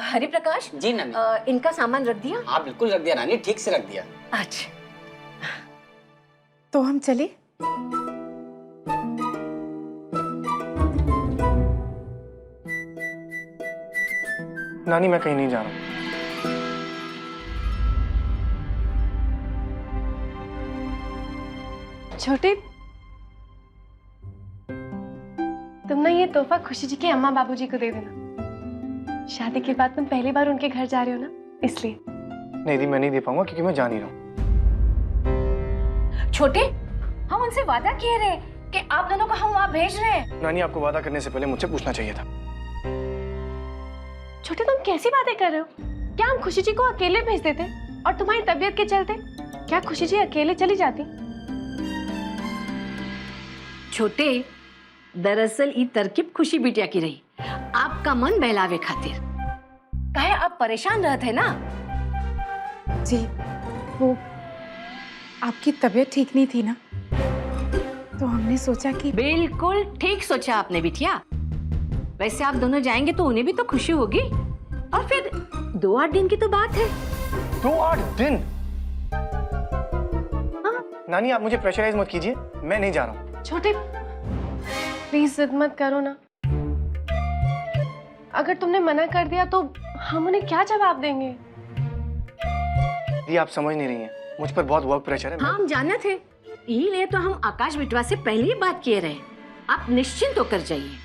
हरि प्रकाश जी नानी। इनका सामान रख दिया? हाँ बिल्कुल रख दिया नानी, ठीक से रख दिया। अच्छा तो हम चले? नानी मैं कहीं नहीं जा रहा हूँ। छोटे, तुम ना ये तोहफा खुशी जी के अम्मा बाबूजी को दे देना। शादी के बाद तुम पहली बार उनके घर जा रहे हो ना, इसलिए। नहीं दी, मैं नहीं दे पाऊंगा क्योंकि मैं जा नहीं रहा हूँ। छोटे, हम उनसे वादा किए रहे कि आप दोनों को हम वहाँ भेज रहे हैं। नानी आपको वादा करने से पहले मुझसे पूछना चाहिए था। छोटे, तुम कैसी बातें कर रहे हो? क्या हम खुशी जी को अकेले भेज देते? और तुम्हारी तबीयत के चलते क्या खुशी जी अकेले चली जाती? छोटे, दरअसल ये तरकीब खुशी बिटिया की रही, आपका मन बहलावे खातिर। काहे आप परेशान रहते ना? जी, वो आपकी तबीयत ठीक नहीं थी ना, तो हमने सोचा कि। बिल्कुल ठीक सोचा आपने बिटिया। वैसे आप दोनों जाएंगे तो उन्हें भी तो खुशी होगी, और फिर 2-8 दिन की तो बात है। 2-8 दिन? हाँ? नानी आप मुझे प्रेशराइज मत कीजिए, मैं नहीं जा रहा हूँ। छोटे, प्लीज जिद मत करो ना। अगर तुमने मना कर दिया तो हम उन्हें क्या जवाब देंगे? दी आप समझ नहीं रही हैं, मुझ पर बहुत वर्क प्रेशर है। हाँ हम जानते थे, इसीलिए तो हम आकाश बिटवा से पहले ही बात किए रहे। आप निश्चिंत होकर जाइए।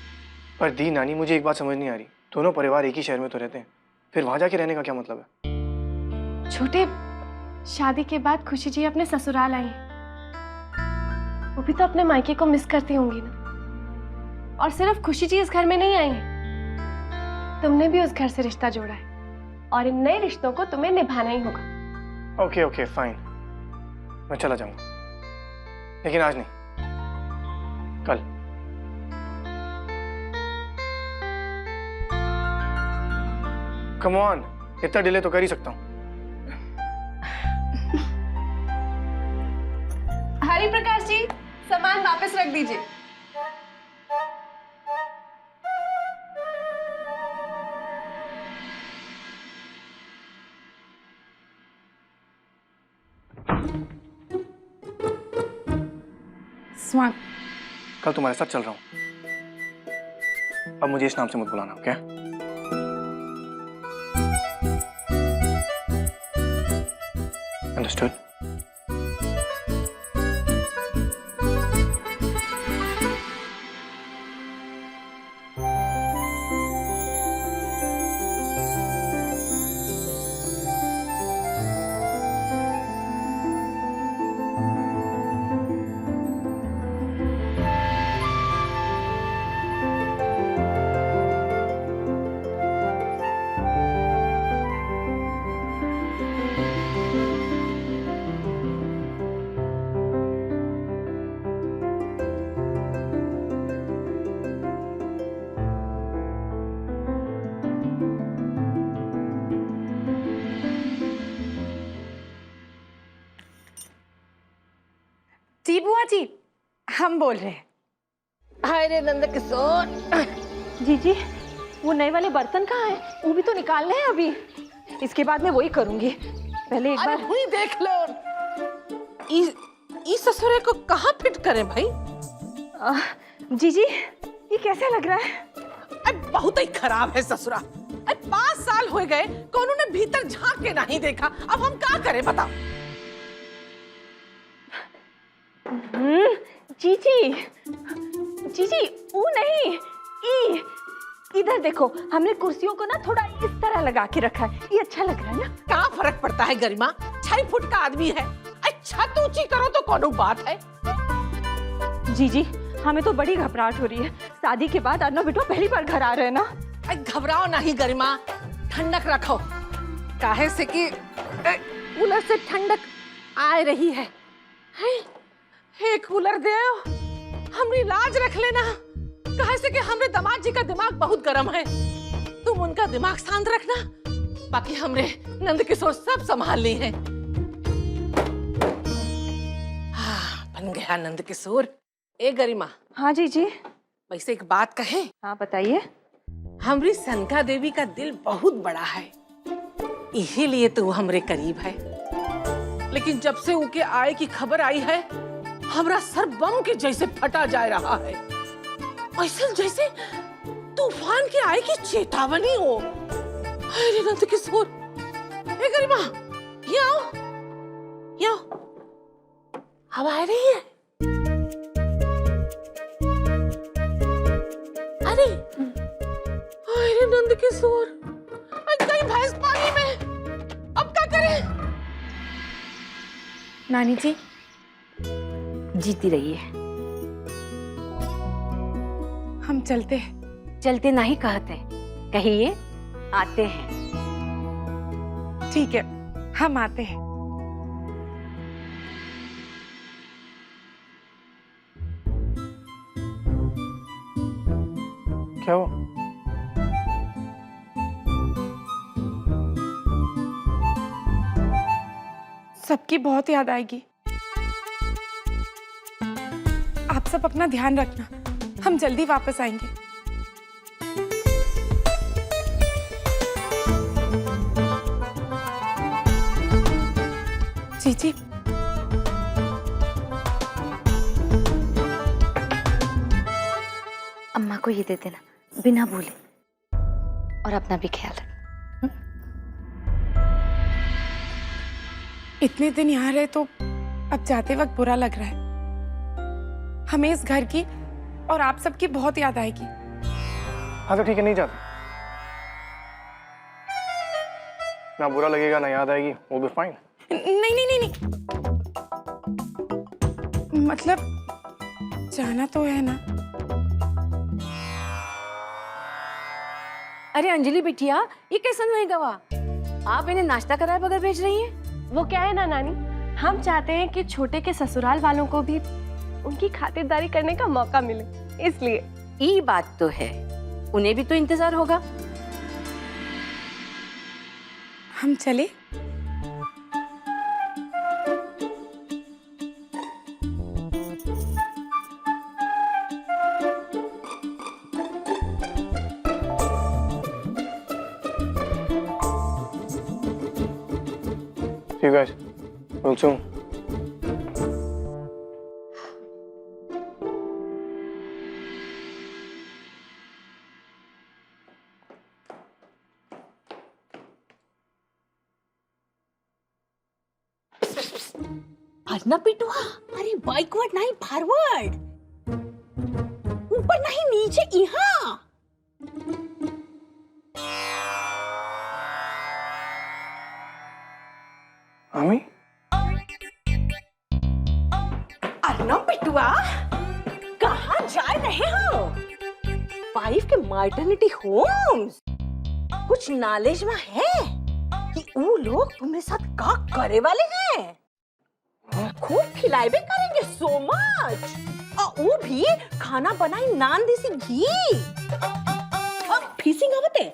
पर दी नानी मुझे एक बात समझ नहीं आ रही, दोनों परिवार एक ही शहर में तो रहते हैं, फिर वहां जाके रहने का क्या मतलब है? छोटे, शादी के बाद खुशी जी अपने ससुराल आई। वो भी तो अपने मायके को मिस करती होंगी ना। और सिर्फ खुशी जी इस घर में नहीं आई है, तुमने भी उस घर से रिश्ता जोड़ा है, और इन नए रिश्तों को तुम्हें निभाना ही होगा। ओके ओके फाइन, मैं चला जाऊंगा, लेकिन आज नहीं, कल। कम ऑन, इतना डिले तो कर ही सकता हूँ। हरि प्रकाश जी, सामान वापस रख दीजिए। स्वान, कल तुम्हारे साथ चल रहा हूँ, अब मुझे इस नाम से मत बुलाना, ओके? अंडरस्टूड? जी बुआ जी, हम बोल रहे हैं। हाय रे नंद किशोर। जी, वो नए वाले बर्तन कहाँ हैं? वो भी तो निकालने हैं अभी। इसके बाद मैं वही करूंगी। पहले एक बार हुई देख लो। इस ससुरे को कहाँ फिट करें भाई? जी, ये कैसा लग रहा है? बहुत ही खराब है ससुरा। 5 साल हो गए, कौन ने भीतर झांक के नहीं देखा। अब हम क्या करें बताओ? जी, वो नहीं, इधर देखो, हमने कुर्सियों को ना थोड़ा इस तरह लगा के रखा है। ये अच्छा लग रहा है ना? क्या फर्क पड़ता है गरिमा, 6 फुट का आदमी है। छत ऊंची करो तो कौन बात है। जी, हमें तो बड़ी घबराहट हो रही है। शादी के बाद अन्ना बेटो पहली बार घर आ रहे हैं ना। घबराओ नहीं गरिमा, ठंडक रखो। काहे से कि कूलर से ठंडक आ रही है। हे कूलर दे, हमरी लाज रख लेना। काहे से कि हमरे दामाद जी का दिमाग बहुत गर्म है। तुम उनका दिमाग शांत रखना, बाकी हमरे नंद किशोर सब संभाल ली है। बन गया नंद किशोर। ए गरिमा। हाँ जी। वैसे एक बात कहे? हाँ बताइए। हमारी सनका देवी का दिल बहुत बड़ा है, इसीलिए तो वो हमरे करीब है। लेकिन जब से उनके आए की खबर आई है, हमारा सर बम के जैसे फटा जा रहा है, ऐसा जैसे तूफान के आए की चेतावनी हो। अरे नंद किशोर, हे गरिमा, ये आओ, ये आओ, हवा आ रही है। अरे अरे नंद किशोर, गई भैंस पानी में, अब क्या करें? नानी जी, जीती रही है। हम चलते हैं। चलते नहीं कहते, कहिए आते हैं। ठीक है, हम आते हैं। क्या हुआ? सबकी बहुत याद आएगी। आप सब अपना ध्यान रखना, हम जल्दी वापस आएंगे। जी जी। अम्मा को ये दे देना बिना भूले, और अपना भी ख्याल रख। इतने दिन यहाँ रहे तो अब जाते वक्त बुरा लग रहा है। हमें इस घर की और आप सबकी बहुत याद आएगी। हाँ तो ठीक है, नहीं जाते। ना बुरा लगेगा ना याद आएगी, वो भी फाइन। नहीं नहीं नहीं नहीं, मतलब जाना तो है ना। अरे अंजलि बिटिया, ये कैसा नहीं गवा? आप इन्हें नाश्ता कराए बगैर भेज रही हैं? वो क्या है ना नानी, हम चाहते हैं कि छोटे के ससुराल वालों को भी उनकी खातिरदारी करने का मौका मिले, इसलिए। ये बात तो है, उन्हें भी तो इंतजार होगा। हम चले? See you guys. Real soon. ना पिटुआ, अरे बैकवर्ड नहीं फॉरवर्ड, ऊपर नहीं नीचे, यहाँ। आमी? अर्नब पिटुआ, कहाँ जा रहे हो? वाइफ के मैटरनिटी होम्स। कुछ नॉलेज में है कि वो लोग तुम्हारे साथ का करे वाले हैं? खूब खिलाए भी करेंगे, सो मच। और वो भी खाना बनाई नान देसी घी। और फिशिंग आवते?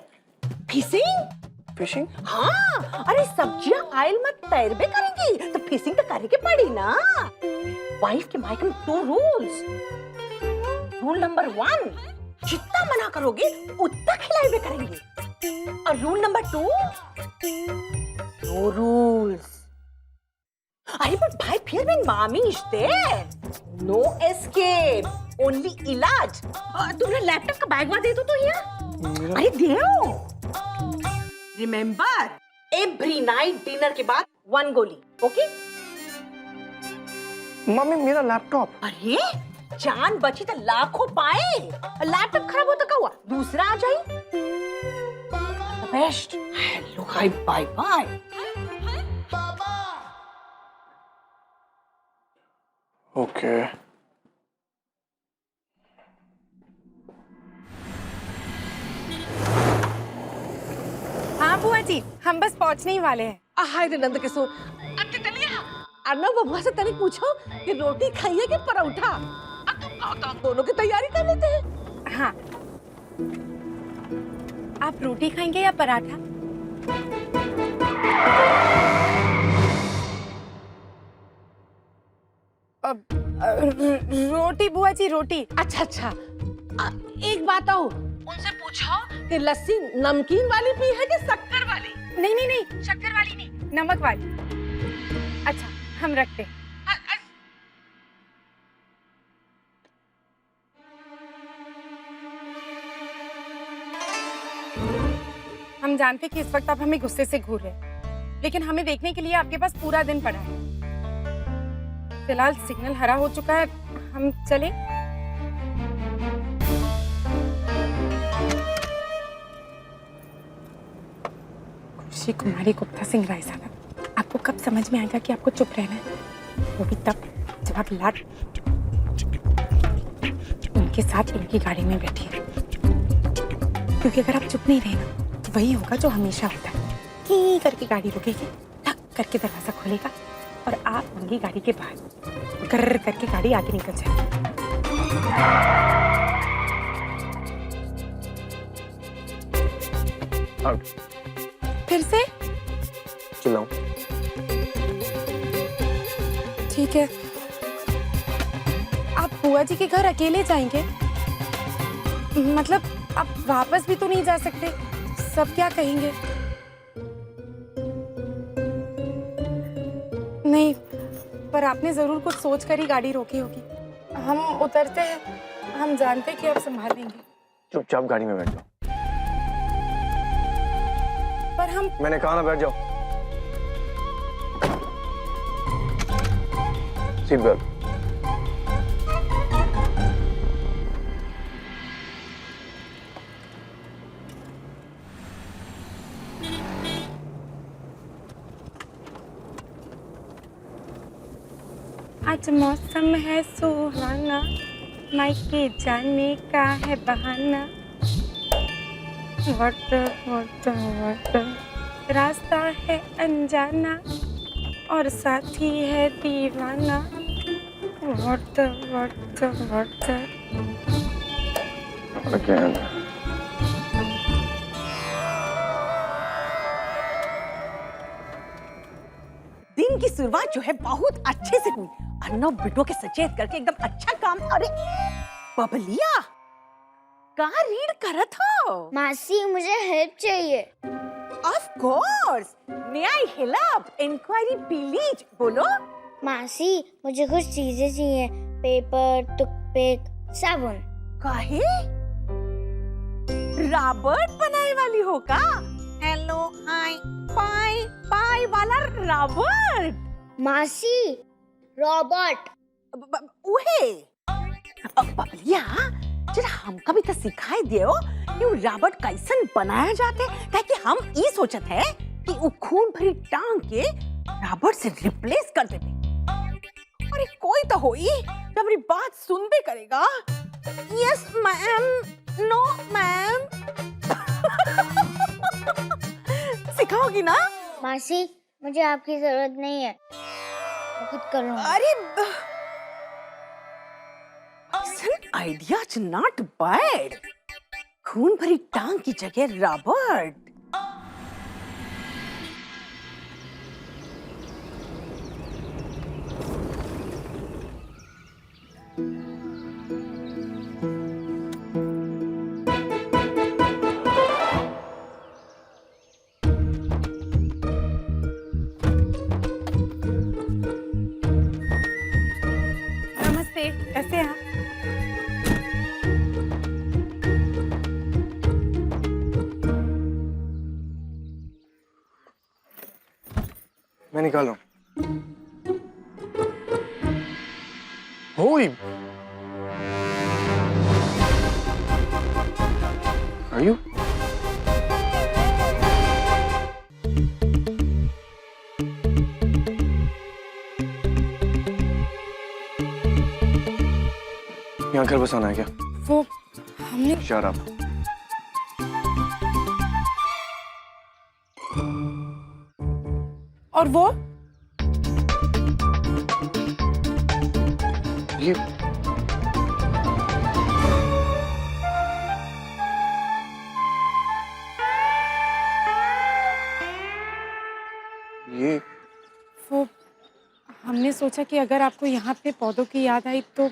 फिशिंग? फिशिंग? हाँ, अरे सब्जियां आयल में तैरबे करेंगी तो फिशिंग तो करे के पड़ी ना। वाइफ के मायके में 2 रूल्स। रूल नंबर 1, जितना मना करोगे उतना खिलाए करेंगे। और रूल नंबर 2, नो रूल्स। अरे पर भाई फिर भी मामी इश्ते, नो एस्केप, ओनली इलाज। तुमने लैपटॉप का बैग दे दो तो यहाँ। अरे दो। रिमेम्बर, एवरी नाइट डिनर के बाद 1 गोली, ओके? मम्मी मेरा लैपटॉप। अरे जान बची तो लाखों पाए। लैपटॉप खराब होता क्या हुआ, दूसरा आ जाए। Best. Hello hi bye bye. Okay. हाँ बुआ जी, हम बस पहुंचने ही वाले हैं। हाय रे नंद किशोर, अति तलिया अर्नब बबुआ से तनी पूछो कि रोटी खाइए कि परोठा। अब तुम आओ तो हम दोनों की तैयारी कर लेते हैं। हाँ, आप रोटी खाएंगे या पराठा? रोटी बुआ जी, रोटी। अच्छा, एक बात आओ, उनसे पूछो कि लस्सी नमकीन वाली पी है कि शक्कर वाली। नहीं नहीं नहीं, शक्कर वाली नहीं, नमक वाली। अच्छा, हम रखते हैं। हम जानते कि इस वक्त आप हमें गुस्से से घूर रहे हैं, लेकिन हमें देखने के लिए आपके पास पूरा दिन पड़ा है। फिलहाल सिग्नल हरा हो चुका है, हम चले। खुशी कुमारी गुप्ता सिंह राय साहब, आपको कब समझ में आएगा कि आपको चुप रहना है? वो भी तब जब आप लाट इनके साथ इनकी गाड़ी में बैठी है। क्योंकि अगर आप चुप नहीं रहे ना, तो वही होगा जो हमेशा होता है। की करके गाड़ी रुकेगी, ठक करके दरवाजा खुलेगा और आप होंगी गाड़ी के बाहर। गर्र करके गाड़ी आगे निकल जाएगी। आउट। फिर से चिल्लाऊं? ठीक है। आप बुआ जी के घर अकेले जाएंगे? मतलब आप वापस भी तो नहीं जा सकते, सब क्या कहेंगे? नहीं, पर आपने जरूर कुछ सोच कर ही गाड़ी रोकी होगी। हम उतरते हैं, हम जानते हैं कि आप संभाल लेंगे। चुपचाप गाड़ी में बैठ जाओ। पर हम मैंने कहा ना बैठ जाओ। Seat belt. आज मौसम है सुहाना, मायके जाने का है बहाना। वक्त वक्त वक्त रास्ता है अनजाना और साथी है दीवाना। वक्त वक्त वक्त। Again. दिन की शुरुआत जो है बहुत अच्छे से हुई। अन्नों बिटो के सचेत करके एकदम अच्छा काम। अरे बबलिया, कहाँ रीड करत हो? मासी मुझे हेल्प चाहिए। Of course, may I help? Inquiry please. बोलो। मासी मुझे कुछ चीजें चाहिए, पेपर, टूथपिक, साबुन। काहे? रॉबर्ट बनाए वाली हो का? हेलो हाय पाई पाई वाला रॉबर्ट? मासी रॉबर्ट। उहे बबलिया, जरा हमका भी तो सिखाई दियो कि वो रॉबर्ट कैसन बनाया जाते, ताकि हम ये सोचत है कि वो खून भरी टांग के रॉबर्ट से रिप्लेस कर देते। अरे कोई तो होई जो हमारी बात सुन भी करेगा। Yes ma'am, no ma'am. सिखाओगी ना? मासी मुझे आपकी जरूरत नहीं है, मैं खुद कर लूंगी। अरे आइडिया इज नॉट बैड। खून भरी टांग की जगह रॉबर्ट। नमस्ते, कैसे हैं आप? मैं निकाल रहा हूँ। होई। Are you? यहाँ घर बसाना है क्या? वो हमने Shut up. और वो ये वो हमने सोचा कि अगर आपको यहाँ पे पौधों की याद आई तो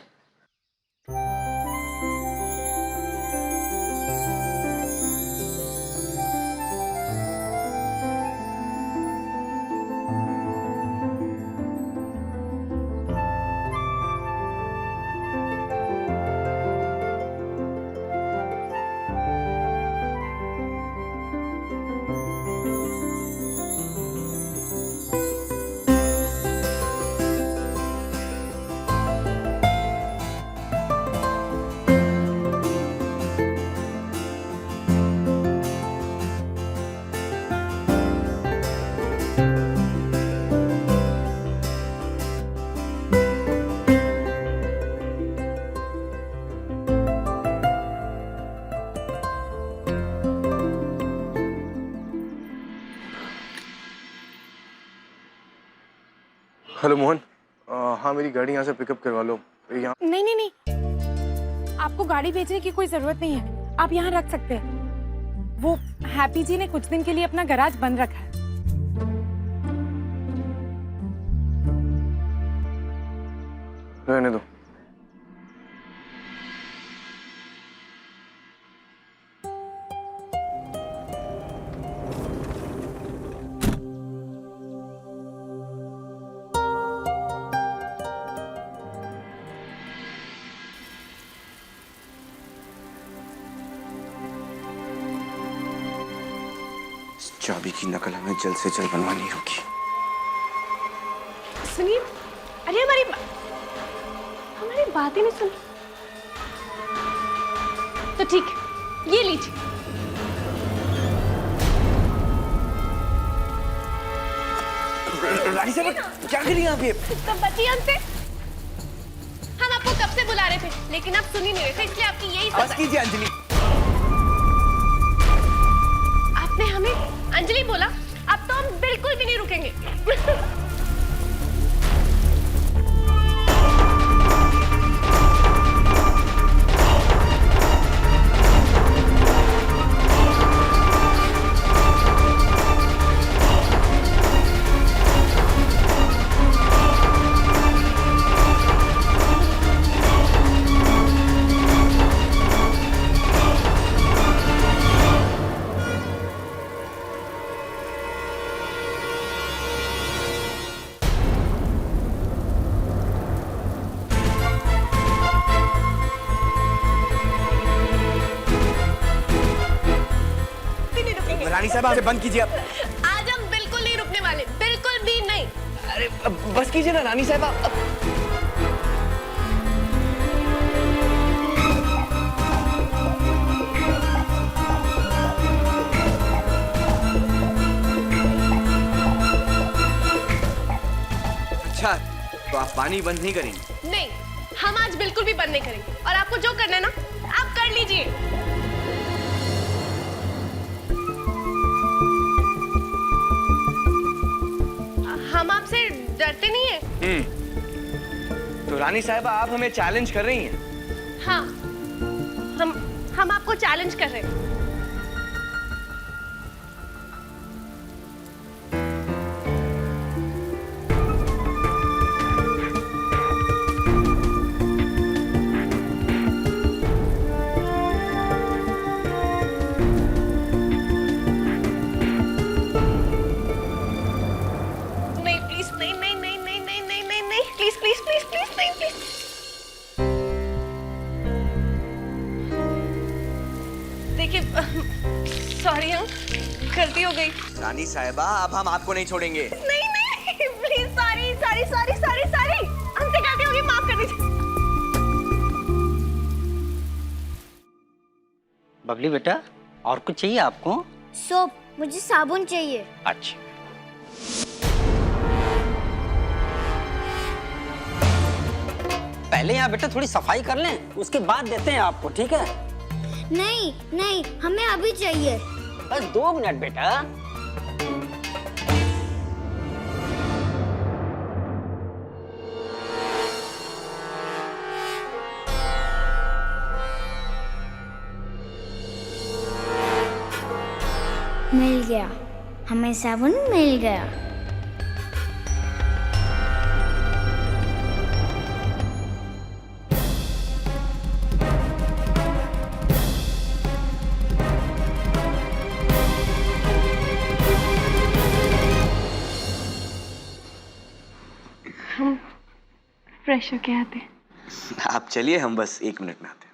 हेलो मोहन, हाँ मेरी गाड़ी यहाँ से पिकअप करवा लो। यहाँ नहीं नहीं नहीं, आपको गाड़ी भेजने की कोई जरूरत नहीं है, आप यहाँ रख सकते हैं। वो हैप्पी जी ने कुछ दिन के लिए अपना गैराज बंद रखा है। रहने दो। चाबी की नकल हमें जल्द से जल्द बनवानी होगी। सुनिए, अरे हमारी बात ही नहीं सुनी। तो ठीक है, ये लीजिए। रानी साहब क्या करिए आप ये? तो बचिए हमसे। हम आपको कब से बुला रहे थे, लेकिन आप सुन ही नहीं रहे थे, इसलिए आपकी यही बस कीजिए अंजलि। आपने हमें अंजलि बोला, अब तो हम बिल्कुल भी नहीं रुकेंगे। रानी साहब आप बंद कीजिए। आज हम बिल्कुल नहीं रुकने वाले, बिल्कुल भी नहीं। अरे बस कीजिए ना रानी साहब आप। अच्छा तो आप पानी बंद नहीं करेंगे? नहीं, हम आज बिल्कुल भी बंद नहीं करेंगे, और आपको जो करना है ना, आप कर लीजिए। हम आपसे डरते नहीं है। तो रानी साहब आप हमें चैलेंज कर रही हैं? हाँ, हम आपको चैलेंज कर रहे हैं। नहीं प्लीज, नहीं नहीं नहीं नहीं नहीं नहीं नहीं नहीं, प्लीज प्लीज प्लीज प्लीज नहीं प्लीज। देखिए, सॉरी, हम गलती हो गई। रानी साहिबा अब हम आपको नहीं छोड़ेंगे। नहीं नहीं please, sorry sorry sorry sorry sorry, हमसे गलती हो गई, माफ कर दीजिए। बबली बेटा, और कुछ चाहिए आपको? सोप, मुझे साबुन चाहिए। अच्छा, पहले यहाँ बेटा थोड़ी सफाई कर लें, उसके बाद देते हैं आपको, ठीक है? नहीं नहीं, हमें अभी चाहिए। बस 2 मिनट बेटा। मिल गया, हमें साबुन मिल गया। हम फ्रेश होके आते हैं। आप चलिए, हम बस 1 मिनट में आते हैं।